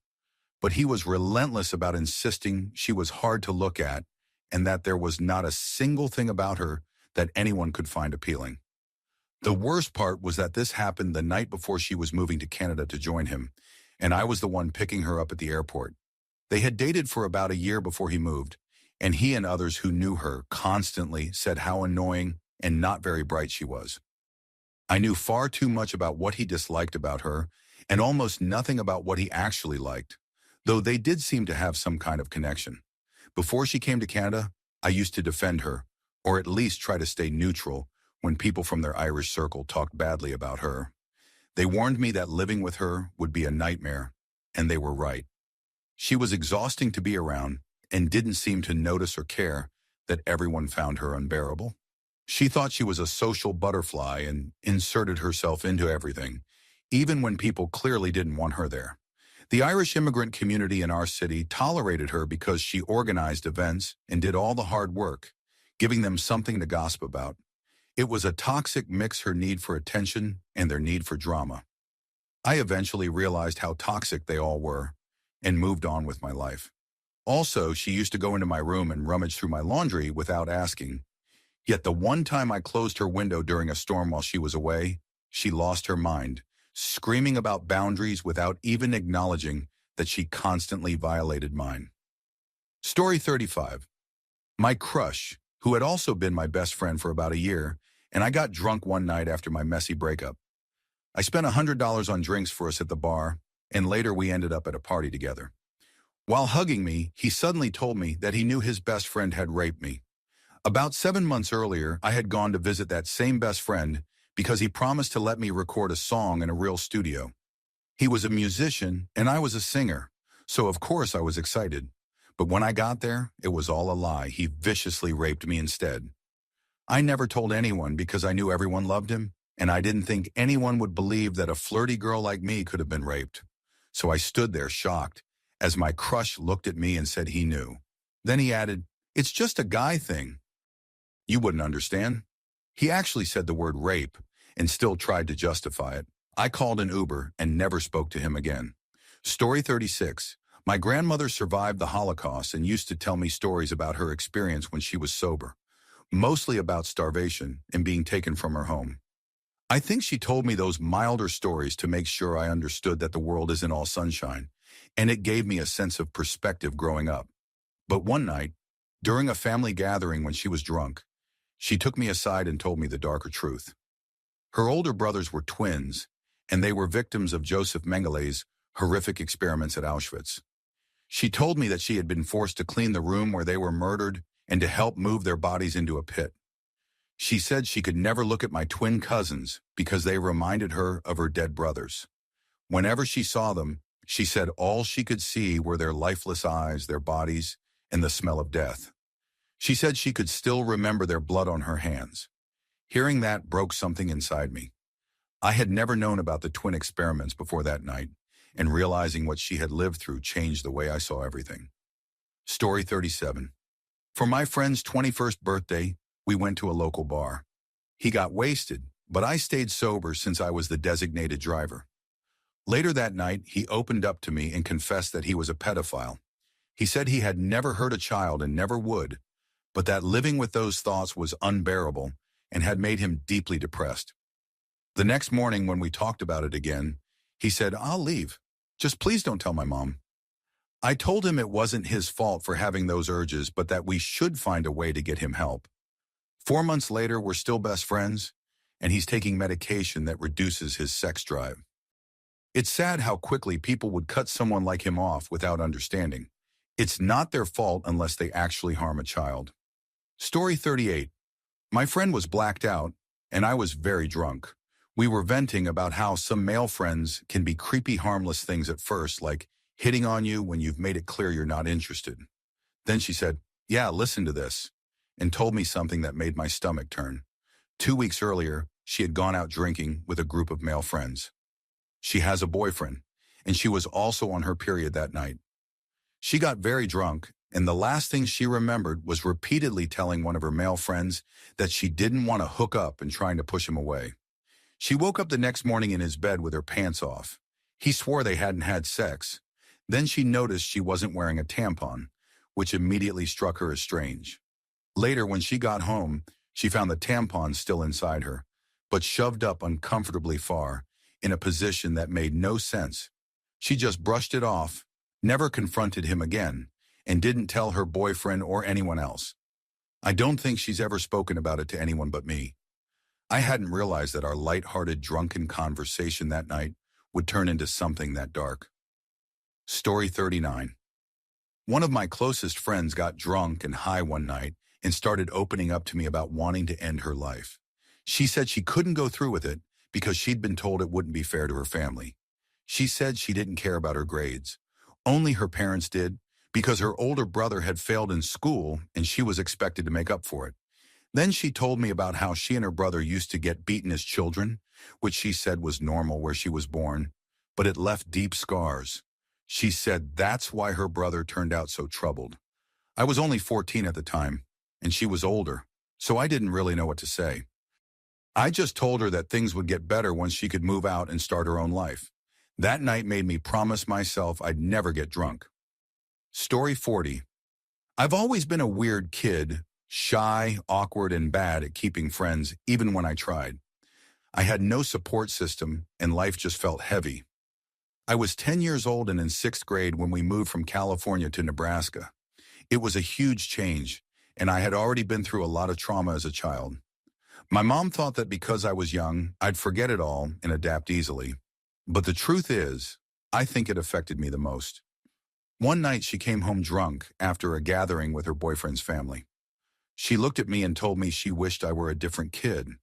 but he was relentless about insisting she was hard to look at and that there was not a single thing about her that anyone could find appealing. The worst part was that this happened the night before she was moving to Canada to join him, and I was the one picking her up at the airport. They had dated for about a year before he moved, and he and others who knew her constantly said how annoying and not very bright she was. I knew far too much about what he disliked about her and almost nothing about what he actually liked, though they did seem to have some kind of connection. Before she came to Canada, I used to defend her, or at least try to stay neutral when people from their Irish circle talked badly about her. They warned me that living with her would be a nightmare, and they were right. She was exhausting to be around and didn't seem to notice or care that everyone found her unbearable. She thought she was a social butterfly and inserted herself into everything, even when people clearly didn't want her there. The Irish immigrant community in our city tolerated her because she organized events and did all the hard work, giving them something to gossip about. It was a toxic mix, her need for attention and their need for drama. I eventually realized how toxic they all were and moved on with my life. Also, she used to go into my room and rummage through my laundry without asking. Yet the one time I closed her window during a storm while she was away, she lost her mind, screaming about boundaries without even acknowledging that she constantly violated mine. Story 35. My crush, who had also been my best friend for about a year, and I got drunk one night after my messy breakup. I spent $100 on drinks for us at the bar, and later we ended up at a party together. While hugging me, he suddenly told me that he knew his best friend had raped me. About 7 months earlier, I had gone to visit that same best friend because he promised to let me record a song in a real studio. He was a musician, and I was a singer, so of course I was excited. But when I got there, it was all a lie. He viciously raped me instead. I never told anyone because I knew everyone loved him, and I didn't think anyone would believe that a flirty girl like me could have been raped. So I stood there shocked as my crush looked at me and said he knew. Then he added, "It's just a guy thing." You wouldn't understand. He actually said the word rape and still tried to justify it. I called an Uber and never spoke to him again. Story 36. My grandmother survived the Holocaust and used to tell me stories about her experience when she was sober, mostly about starvation and being taken from her home. I think she told me those milder stories to make sure I understood that the world isn't all sunshine, and it gave me a sense of perspective growing up. But one night, during a family gathering when she was drunk, she took me aside and told me the darker truth. Her older brothers were twins, and they were victims of Joseph Mengelé's horrific experiments at Auschwitz. She told me that she had been forced to clean the room where they were murdered and to help move their bodies into a pit. She said she could never look at my twin cousins because they reminded her of her dead brothers. Whenever she saw them, she said all she could see were their lifeless eyes, their bodies, and the smell of death. She said she could still remember their blood on her hands. Hearing that broke something inside me. I had never known about the twin experiments before that night, and realizing what she had lived through changed the way I saw everything. Story 37. For my friend's 21st birthday, we went to a local bar. He got wasted, but I stayed sober since I was the designated driver. Later that night, he opened up to me and confessed that he was a pedophile. He said he had never hurt a child and never would, but that living with those thoughts was unbearable and had made him deeply depressed. The next morning when we talked about it again, he said, "I'll leave. Just please don't tell my mom." I told him it wasn't his fault for having those urges, but that we should find a way to get him help. 4 months later, we're still best friends, and he's taking medication that reduces his sex drive. It's sad how quickly people would cut someone like him off without understanding. It's not their fault unless they actually harm a child. Story 38. My friend was blacked out, and I was very drunk. We were venting about how some male friends can be creepy, harmless things at first, like hitting on you when you've made it clear you're not interested. Then she said, "Yeah, listen to this," and told me something that made my stomach turn. 2 weeks earlier, she had gone out drinking with a group of male friends. She has a boyfriend, and she was also on her period that night. She got very drunk, and the last thing she remembered was repeatedly telling one of her male friends that she didn't want to hook up and trying to push him away. She woke up the next morning in his bed with her pants off. He swore they hadn't had sex. Then she noticed she wasn't wearing a tampon, which immediately struck her as strange. Later, when she got home, she found the tampon still inside her, but shoved up uncomfortably far, in a position that made no sense. She just brushed it off, never confronted him again, and didn't tell her boyfriend or anyone else. I don't think she's ever spoken about it to anyone but me. I hadn't realized that our light-hearted, drunken conversation that night would turn into something that dark. Story 39. One of my closest friends got drunk and high one night and started opening up to me about wanting to end her life. She said she couldn't go through with it because she'd been told it wouldn't be fair to her family. She said she didn't care about her grades. Only her parents did, because her older brother had failed in school and she was expected to make up for it. Then she told me about how she and her brother used to get beaten as children, which she said was normal where she was born, but it left deep scars. She said that's why her brother turned out so troubled. I was only 14 at the time, and she was older, so I didn't really know what to say. I just told her that things would get better once she could move out and start her own life. That night made me promise myself I'd never get drunk. Story 40. I've always been a weird kid, shy, awkward, and bad at keeping friends, even when I tried. I had no support system, and life just felt heavy. I was 10 years old and in 6th grade when we moved from California to Nebraska. It was a huge change, and I had already been through a lot of trauma as a child. My mom thought that because I was young, I'd forget it all and adapt easily. But the truth is, I think it affected me the most. One night she came home drunk after a gathering with her boyfriend's family. She looked at me and told me she wished I were a different kid,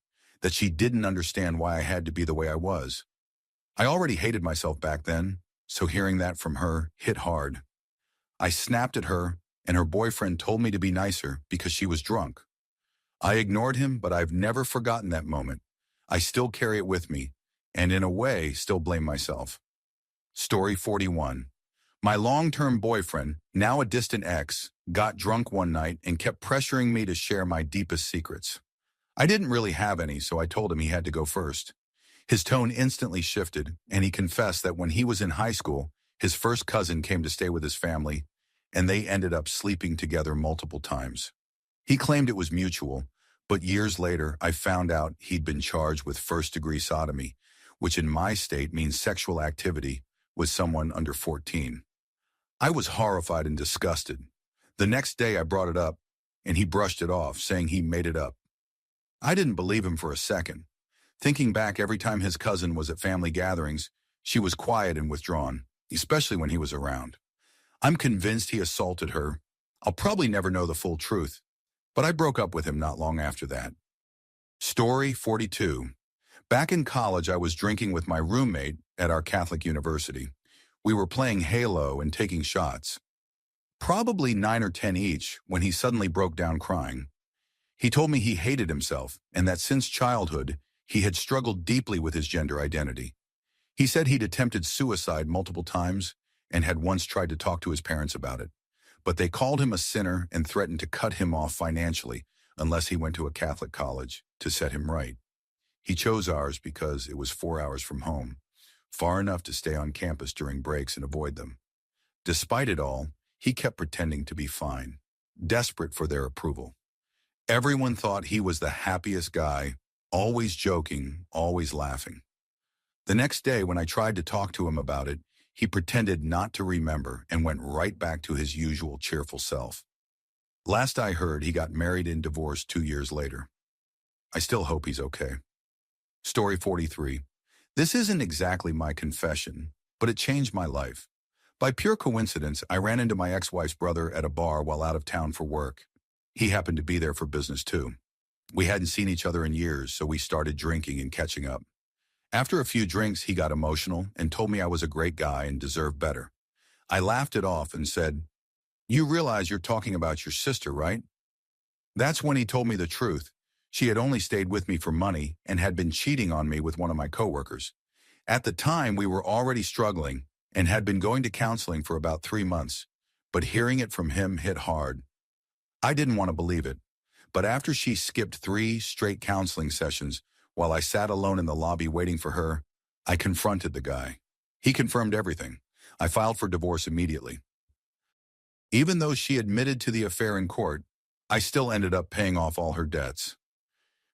that she didn't understand why I had to be the way I was. I already hated myself back then, so hearing that from her hit hard. I snapped at her, and her boyfriend told me to be nicer because she was drunk. I ignored him, but I've never forgotten that moment. I still carry it with me, and in a way, still blame myself. Story 41. My long-term boyfriend, now a distant ex, got drunk one night and kept pressuring me to share my deepest secrets. I didn't really have any, so I told him he had to go first. His tone instantly shifted, and he confessed that when he was in high school, his first cousin came to stay with his family, and they ended up sleeping together multiple times. He claimed it was mutual, but years later, I found out he'd been charged with first-degree sodomy, which in my state means sexual activity with someone under 14. I was horrified and disgusted. The next day I brought it up, and he brushed it off, saying he made it up. I didn't believe him for a second. Thinking back, every time his cousin was at family gatherings, she was quiet and withdrawn, especially when he was around. I'm convinced he assaulted her. I'll probably never know the full truth, but I broke up with him not long after that. Story 42. Back in college, I was drinking with my roommate at our Catholic university. We were playing Halo and taking shots. Probably 9 or 10 each when he suddenly broke down crying. He told me he hated himself and that since childhood, he had struggled deeply with his gender identity. He said he'd attempted suicide multiple times and had once tried to talk to his parents about it, but they called him a sinner and threatened to cut him off financially unless he went to a Catholic college to set him right. He chose ours because it was 4 hours from home, far enough to stay on campus during breaks and avoid them. Despite it all, he kept pretending to be fine, desperate for their approval. Everyone thought he was the happiest guy, always joking, always laughing. The next day, when I tried to talk to him about it, he pretended not to remember and went right back to his usual cheerful self. Last I heard, he got married and divorced 2 years later. I still hope he's okay. Story 43. This isn't exactly my confession, but it changed my life. By pure coincidence, I ran into my ex-wife's brother at a bar while out of town for work. He happened to be there for business too. We hadn't seen each other in years, so we started drinking and catching up. After a few drinks, he got emotional and told me I was a great guy and deserved better. I laughed it off and said, "You realize you're talking about your sister, right?" That's when he told me the truth. She had only stayed with me for money and had been cheating on me with one of my coworkers. At the time, we were already struggling and had been going to counseling for about 3 months, but hearing it from him hit hard. I didn't want to believe it, but after she skipped 3 straight counseling sessions while I sat alone in the lobby waiting for her, I confronted the guy. He confirmed everything. I filed for divorce immediately. Even though she admitted to the affair in court, I still ended up paying off all her debts.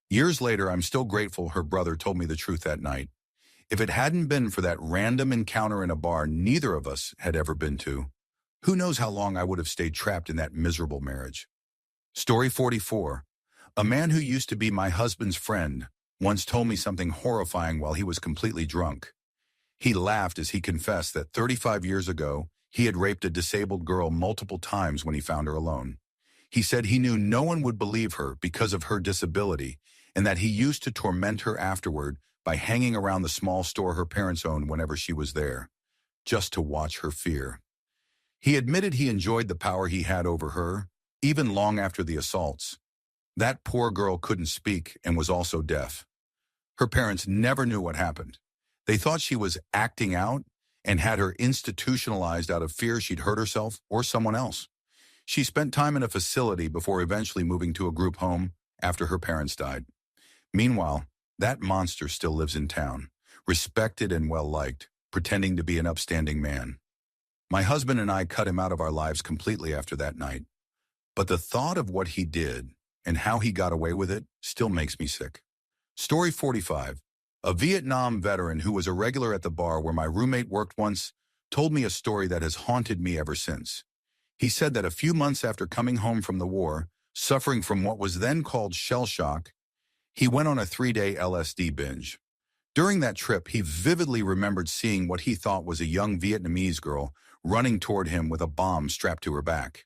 Years later, I'm still grateful her brother told me the truth that night. If it hadn't been for that random encounter in a bar neither of us had ever been to, who knows how long I would have stayed trapped in that miserable marriage. Story 44. A man who used to be my husband's friend once told me something horrifying while he was completely drunk. He laughed as he confessed that 35 years ago, he had raped a disabled girl multiple times when he found her alone. He said he knew no one would believe her because of her disability and that he used to torment her afterward by hanging around the small store her parents owned whenever she was there, just to watch her fear. He admitted he enjoyed the power he had over her, even long after the assaults. That poor girl couldn't speak and was also deaf. Her parents never knew what happened. They thought she was acting out and had her institutionalized out of fear she'd hurt herself or someone else. She spent time in a facility before eventually moving to a group home after her parents died. Meanwhile, that monster still lives in town, respected and well-liked, pretending to be an upstanding man. My husband and I cut him out of our lives completely after that night. But the thought of what he did and how he got away with it still makes me sick. Story 45. A Vietnam veteran who was a regular at the bar where my roommate worked once told me a story that has haunted me ever since. He said that a few months after coming home from the war, suffering from what was then called shell shock, he went on a 3-day LSD binge. During that trip, he vividly remembered seeing what he thought was a young Vietnamese girl running toward him with a bomb strapped to her back.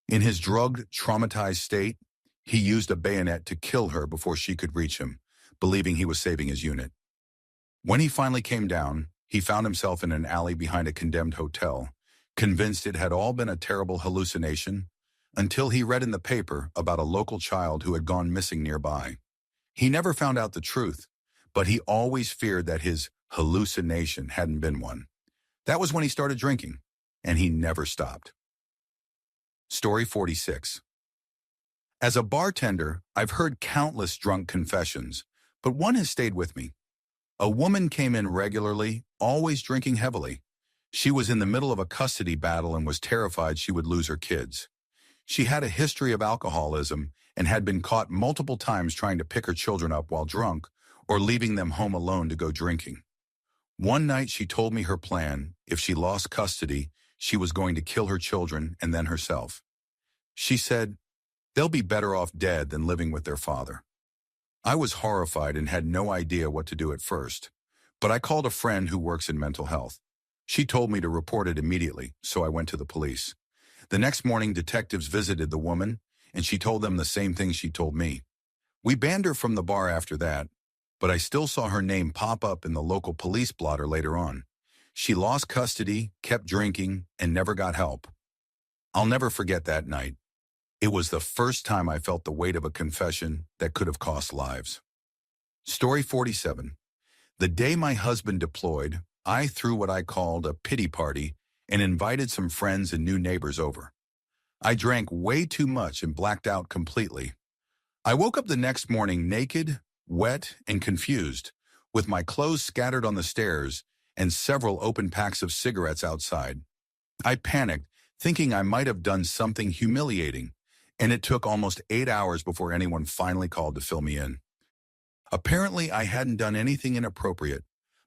In his drugged, traumatized state, he used a bayonet to kill her before she could reach him, believing he was saving his unit. When he finally came down, he found himself in an alley behind a condemned hotel, convinced it had all been a terrible hallucination, until he read in the paper about a local child who had gone missing nearby. He never found out the truth, but he always feared that his hallucination hadn't been one. That was when he started drinking, and he never stopped. Story 46. As a bartender, I've heard countless drunk confessions, but one has stayed with me. A woman came in regularly, always drinking heavily. She was in the middle of a custody battle and was terrified she would lose her kids. She had a history of alcoholism and had been caught multiple times trying to pick her children up while drunk or leaving them home alone to go drinking. One night she told me her plan: if she lost custody, she was going to kill her children and then herself. She said, "They'll be better off dead than living with their father." I was horrified and had no idea what to do at first, but I called a friend who works in mental health. She told me to report it immediately, so I went to the police. The next morning, detectives visited the woman, and she told them the same thing she told me. We banned her from the bar after that, but I still saw her name pop up in the local police blotter later on. She lost custody, kept drinking, and never got help. I'll never forget that night. It was the first time I felt the weight of a confession that could have cost lives. Story 47. The day my husband deployed, I threw what I called a pity party and invited some friends and new neighbors over. I drank way too much and blacked out completely. I woke up the next morning naked, wet, and confused, with my clothes scattered on the stairs and several open packs of cigarettes outside. I panicked, thinking I might have done something humiliating, and it took almost 8 hours before anyone finally called to fill me in. Apparently, I hadn't done anything inappropriate,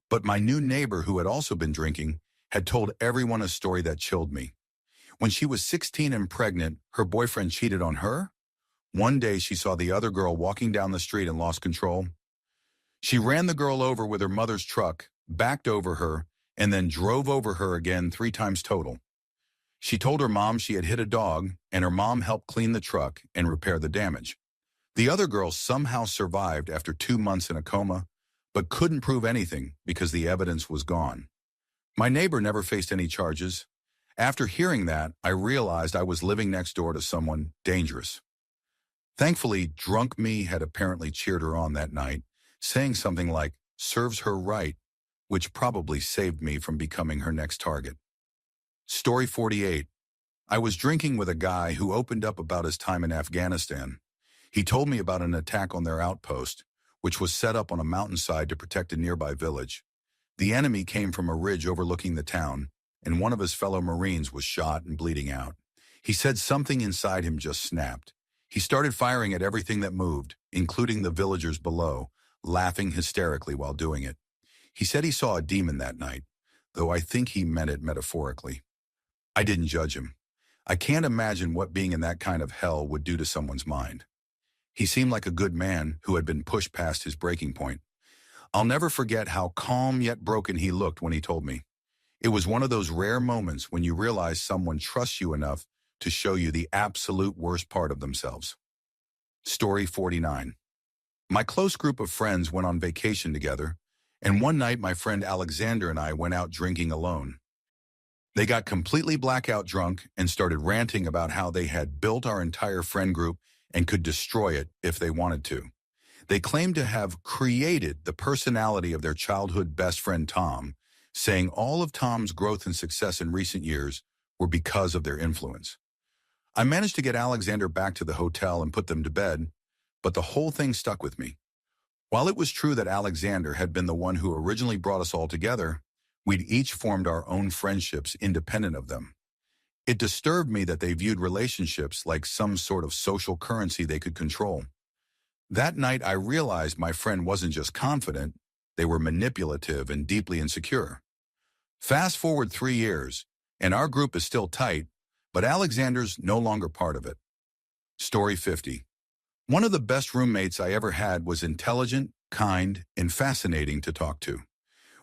but my new neighbor, who had also been drinking, had told everyone a story that chilled me. When she was 16 and pregnant, her boyfriend cheated on her. One day, she saw the other girl walking down the street and lost control. She ran the girl over with her mother's truck, backed over her, and then drove over her again 3 times total. She told her mom she had hit a dog, and her mom helped clean the truck and repair the damage. The other girl somehow survived after 2 months in a coma, but couldn't prove anything because the evidence was gone. My neighbor never faced any charges. After hearing that, I realized I was living next door to someone dangerous. Thankfully, drunk me had apparently cheered her on that night, saying something like, "Serves her right," which probably saved me from becoming her next target. Story 48. I was drinking with a guy who opened up about his time in Afghanistan. He told me about an attack on their outpost, which was set up on a mountainside to protect a nearby village. The enemy came from a ridge overlooking the town, and one of his fellow Marines was shot and bleeding out. He said something inside him just snapped. He started firing at everything that moved, including the villagers below, laughing hysterically while doing it. He said he saw a demon that night, though I think he meant it metaphorically. I didn't judge him. I can't imagine what being in that kind of hell would do to someone's mind. He seemed like a good man who had been pushed past his breaking point. I'll never forget how calm yet broken he looked when he told me. It was one of those rare moments when you realize someone trusts you enough to show you the absolute worst part of themselves. Story 49. My close group of friends went on vacation together, and one night my friend Alexander and I went out drinking alone. They got completely blackout drunk and started ranting about how they had built our entire friend group and could destroy it if they wanted to. They claimed to have created the personality of their childhood best friend Tom, saying all of Tom's growth and success in recent years were because of their influence. I managed to get Alexander back to the hotel and put them to bed, but the whole thing stuck with me. While it was true that Alexander had been the one who originally brought us all together, we'd each formed our own friendships independent of them. It disturbed me that they viewed relationships like some sort of social currency they could control. That night, I realized my friend wasn't just confident, they were manipulative and deeply insecure. Fast forward 3 years, and our group is still tight, but Alexander's no longer part of it. Story 50. One of the best roommates I ever had was intelligent, kind, and fascinating to talk to.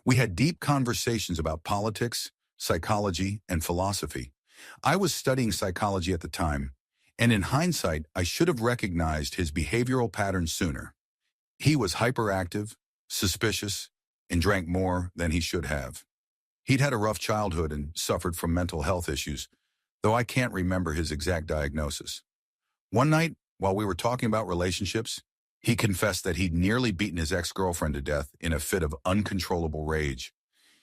We had deep conversations about politics, psychology, and philosophy. I was studying psychology at the time, and in hindsight, I should have recognized his behavioral patterns sooner. He was hyperactive, suspicious, and drank more than he should have. He'd had a rough childhood and suffered from mental health issues, though I can't remember his exact diagnosis. One night, while we were talking about relationships, he confessed that he'd nearly beaten his ex-girlfriend to death in a fit of uncontrollable rage.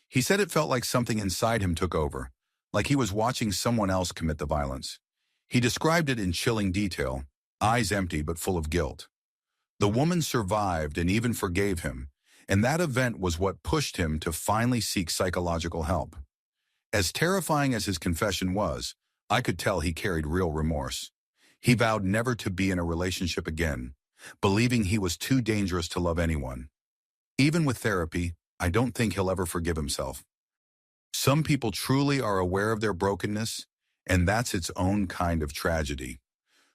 He said it felt like something inside him took over, like he was watching someone else commit the violence. He described it in chilling detail, eyes empty but full of guilt. The woman survived and even forgave him, and that event was what pushed him to finally seek psychological help. As terrifying as his confession was, I could tell he carried real remorse. He vowed never to be in a relationship again, believing he was too dangerous to love anyone. Even with therapy, I don't think he'll ever forgive himself. Some people truly are aware of their brokenness, and that's its own kind of tragedy.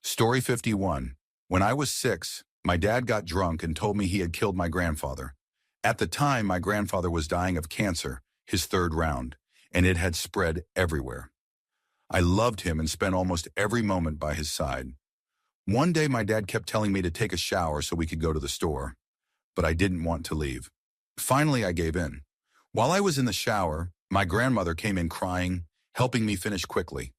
Story 51. When I was 6, my dad got drunk and told me he had killed my grandfather. At the time, my grandfather was dying of cancer, his 3rd round, and it had spread everywhere. I loved him and spent almost every moment by his side. One day, my dad kept telling me to take a shower so we could go to the store, but I didn't want to leave. Finally, I gave in. While I was in the shower, my grandmother came in crying, helping me finish quickly.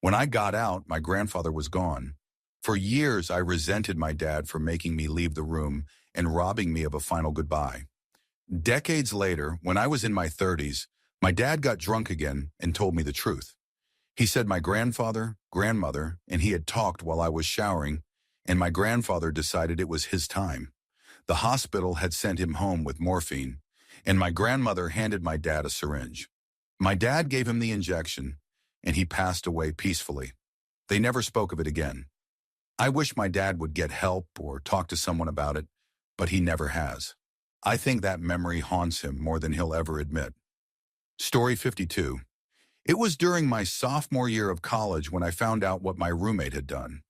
When I got out, my grandfather was gone, For years, I resented my dad for making me leave the room and robbing me of a final goodbye. Decades later, when I was in my 30s, my dad got drunk again and told me the truth. He said my grandfather, grandmother, and he had talked while I was showering, and my grandfather decided it was his time. The hospital had sent him home with morphine, and my grandmother handed my dad a syringe. My dad gave him the injection, and he passed away peacefully. They never spoke of it again. I wish my dad would get help or talk to someone about it, but he never has. I think that memory haunts him more than he'll ever admit. Story 52. It was during my sophomore year of college when I found out what my roommate had done.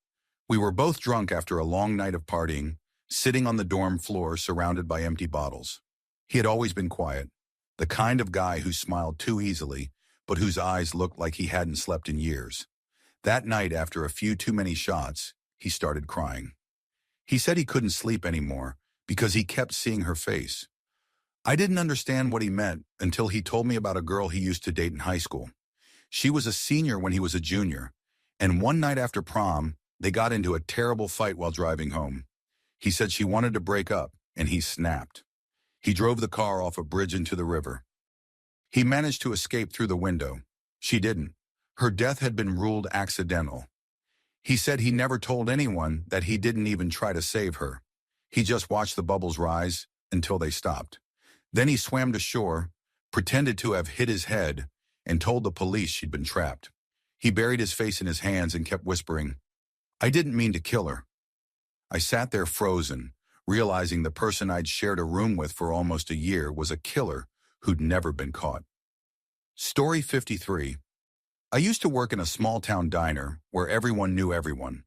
We were both drunk after a long night of partying, sitting on the dorm floor surrounded by empty bottles. He had always been quiet, the kind of guy who smiled too easily, but whose eyes looked like he hadn't slept in years. That night, after a few too many shots, he started crying. He said he couldn't sleep anymore because he kept seeing her face. I didn't understand what he meant until he told me about a girl he used to date in high school. She was a senior when he was a junior, and one night after prom, they got into a terrible fight while driving home. He said she wanted to break up, and he snapped. He drove the car off a bridge into the river. He managed to escape through the window. She didn't. Her death had been ruled accidental. He said he never told anyone, that he didn't even try to save her. He just watched the bubbles rise until they stopped. Then he swam to shore, pretended to have hit his head, and told the police she'd been trapped. He buried his face in his hands and kept whispering, "I didn't mean to kill her." I sat there frozen, realizing the person I'd shared a room with for almost a year was a killer who'd never been caught. Story 53. I used to work in a small-town diner where everyone knew everyone.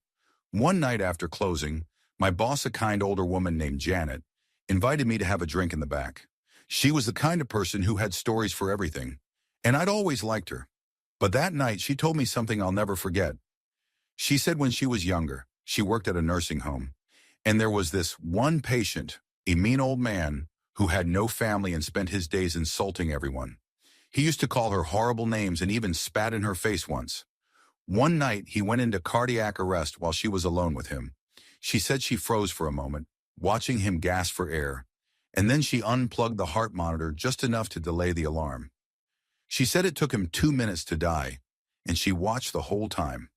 One night after closing, my boss, a kind older woman named Janet, invited me to have a drink in the back. She was the kind of person who had stories for everything, and I'd always liked her. But that night, she told me something I'll never forget. She said when she was younger, she worked at a nursing home, and there was this one patient, a mean old man, who had no family and spent his days insulting everyone. He used to call her horrible names and even spat in her face once. One night, he went into cardiac arrest while she was alone with him. She said she froze for a moment, watching him gasp for air, and then she unplugged the heart monitor just enough to delay the alarm. She said it took him 2 minutes to die, and she watched the whole time.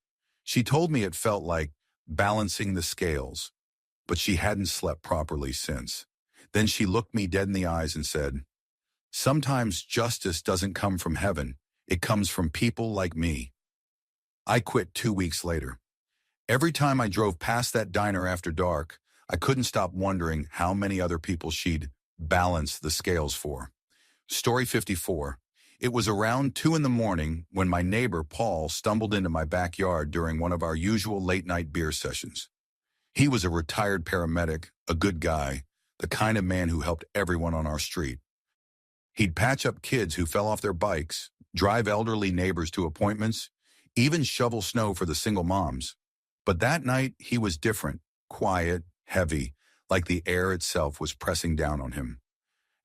She told me it felt like balancing the scales, but she hadn't slept properly since. Then she looked me dead in the eyes and said, "Sometimes justice doesn't come from heaven, it comes from people like me." I quit 2 weeks later. Every time I drove past that diner after dark, I couldn't stop wondering how many other people she'd balanced the scales for. Story 54. It was around 2 in the morning when my neighbor, Paul, stumbled into my backyard during one of our usual late-night beer sessions. He was a retired paramedic, a good guy, the kind of man who helped everyone on our street. He'd patch up kids who fell off their bikes, drive elderly neighbors to appointments, even shovel snow for the single moms. But that night, he was different, quiet, heavy, like the air itself was pressing down on him.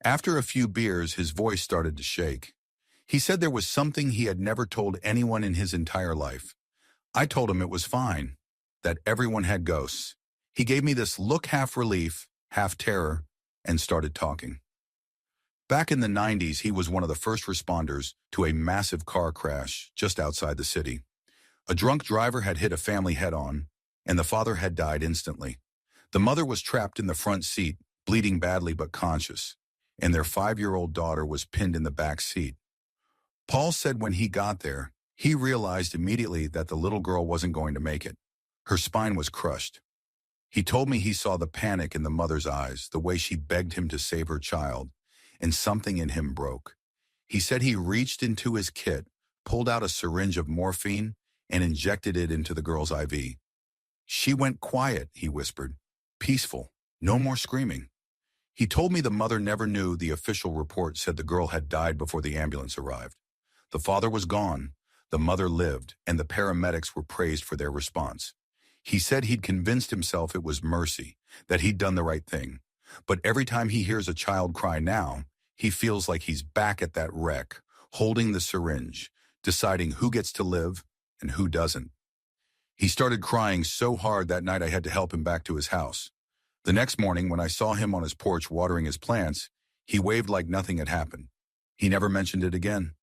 After a few beers, his voice started to shake. He said there was something he had never told anyone in his entire life. I told him it was fine, that everyone had ghosts. He gave me this look, half relief, half terror, and started talking. Back in the 90s, he was one of the first responders to a massive car crash just outside the city. A drunk driver had hit a family head-on, and the father had died instantly. The mother was trapped in the front seat, bleeding badly but conscious, and their 5-year-old daughter was pinned in the back seat. Paul said when he got there, he realized immediately that the little girl wasn't going to make it. Her spine was crushed. He told me he saw the panic in the mother's eyes, the way she begged him to save her child, and something in him broke. He said he reached into his kit, pulled out a syringe of morphine, and injected it into the girl's IV. She went quiet, he whispered. Peaceful. No more screaming. He told me the mother never knew the official report said the girl had died before the ambulance arrived. The father was gone, the mother lived, and the paramedics were praised for their response. He said he'd convinced himself it was mercy, that he'd done the right thing. But every time he hears a child cry now, he feels like he's back at that wreck, holding the syringe, deciding who gets to live and who doesn't. He started crying so hard that night I had to help him back to his house. The next morning, when I saw him on his porch watering his plants, he waved like nothing had happened. He never mentioned it again.